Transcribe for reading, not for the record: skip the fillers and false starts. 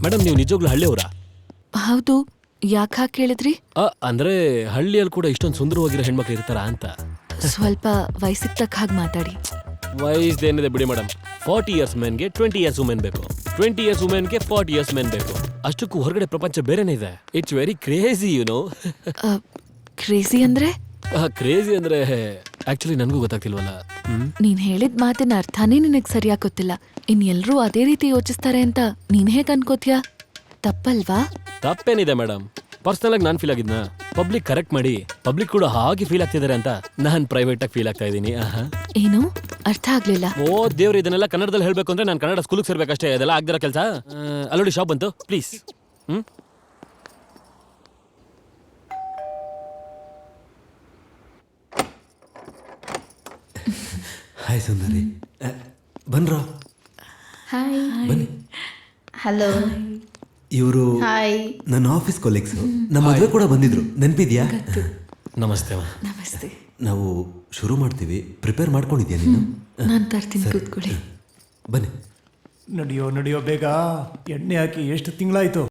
Madam ನೀವು ನಿಜವಾಗ್ಲೂ ಹಳ್ಳಿಯವರಾ? ಹೌದು, ಯಾಕೆ ಹಾಗೆ ಕೇಳಿದ್ರಿ? ಅಂದ್ರೆ ಹಳ್ಳಿಯಲ್ಲಿ ಕೂಡ ಇಷ್ಟೊಂದು ಸುಂದರವಾಗಿರೋ ಹೆಣ್ಮಕ್ಳು ಇರ್ತಾರಾ ಅಂತ. ಸ್ವಲ್ಪ ವಯಸ್ಸಿಗೆ ತಕ್ಕ ಹಾಗೆ ಮಾತಾಡಿ. ವಯಸ್ಸೇನಿದೆ ಬಿಡಿ ಮೇಡಮ್. 40 ಇಯರ್ಸ್ ಮೆನ್ಗೆ 20 ಇಯರ್ಸ್ ವುಮೆನ್ ಬೇಕು, 20 ಇಯರ್ಸ್ ವುಮೆನ್ಗೆ 40 ಇಯರ್ಸ್ ಮೆನ್ ಬೇಕು. ಅಷ್ಟಕ್ಕೂ ಹೊರಗಡೆ ಪ್ರಪಂಚ ಬೇರೆನೇ ಇದೆ. It's very crazy no. Crazy ಅಂದ್ರೆ? ಕ್ರೇಜಿ ಅಂದ್ರೆ ಆಕ್ಚುಲಿ ನನಗೂ ಗೊತ್ತಾಗ್ತಿಲ್ವಲ್ಲ. ನೀನ್ ಹೇಳಿದ ಮಾತಿನ ಅರ್ಥನೇ ನಿನಗೆ ಸರಿಯಾಗಿ ಗೊತ್ತಿಲ್ಲ. ಇನ್ ಎಲ್ರೂ ಅದೇ ರೀತಿ ಯೋಚಿಸ್ತಾರೆ ಅಂತ ನೀನ್ ಹೇಗ್ ಅನ್ಕೋತ್ಯಾ? ತಪ್ಪಲ್ವಾ? ತಪ್ಪೇನಿದೆ ಮೇಡಮ್. ಪರ್ಸನಲ್ ಆಗಿ ನಾನು ಫೀಲ್ ಆಗಿದ್ನ ಪಬ್ಲಿಕ್ ಕರೆಕ್ಟ್ ಮಾಡಿ ಪಬ್ಲಿಕ್ ಕೂಡ ಹಾಗೆ ಫೀಲ್ ಆಗ್ತಿದ್ದಾರೆ ಅಂತ ನಾನು ಪ್ರೈವೇಟ್ ಆಗಿ ಫೀಲ್ ಆಗ್ತಾ ಇದ್ದೀನಿ. ಏನು ಅರ್ಥ ಆಗ್ಲಿಲ್ಲ? ಓ ದೇವ್ರು, ಇದನ್ನೆಲ್ಲ ಕನ್ನಡದಲ್ಲಿ ಹೇಳ್ಬೇಕು ಅಂದ್ರೆ ನಾನು ಕನ್ನಡ ಸ್ಕೂಲ್ಗೆ ಸೇರ್ಬೇಕಷ್ಟೇ. ಅದೆಲ್ಲ ಆಗ್ದಿರೋ ಕೆಲಸ. ಅಲ್ಲೋಡಿ ಶಾಪ್ ಬಂತು, ಪ್ಲೀಸ್. ಹಾಯ್ ಸುಂದರಿ, ಬನ್ರೋ. ಹಾಯ್. ಬನ್ನಿ. ಹಲೋ. ಇವರು ಹಾಯ್. ನನ್ನ ಆಫೀಸ್ ಕೊಲೀಗ್ಸು. ನಮ್ಮ ಮದುವೆ ಕೂಡ ಬಂದಿದ್ರು, ನೆನಪಿದ್ಯಾ? ನಮಸ್ತೆ. ನಮಸ್ತೆ. ನಾವು ಶುರು ಮಾಡ್ತೀವಿ, ಪ್ರಿಪೇರ್ ಮಾಡ್ಕೊಂಡಿದ್ಯಾ ನೀನು? ನಾನ್ ತರ್ತೀನಿ, ಕೂತ್ಕೊಳ್ಳಿ. ಬನ್ನಿ. ನಡೆಯೋ ಬೇಗ. ಎಣ್ಣೆ ಹಾಕಿ ಎಷ್ಟು ತಿಂಗಳಾಯ್ತು?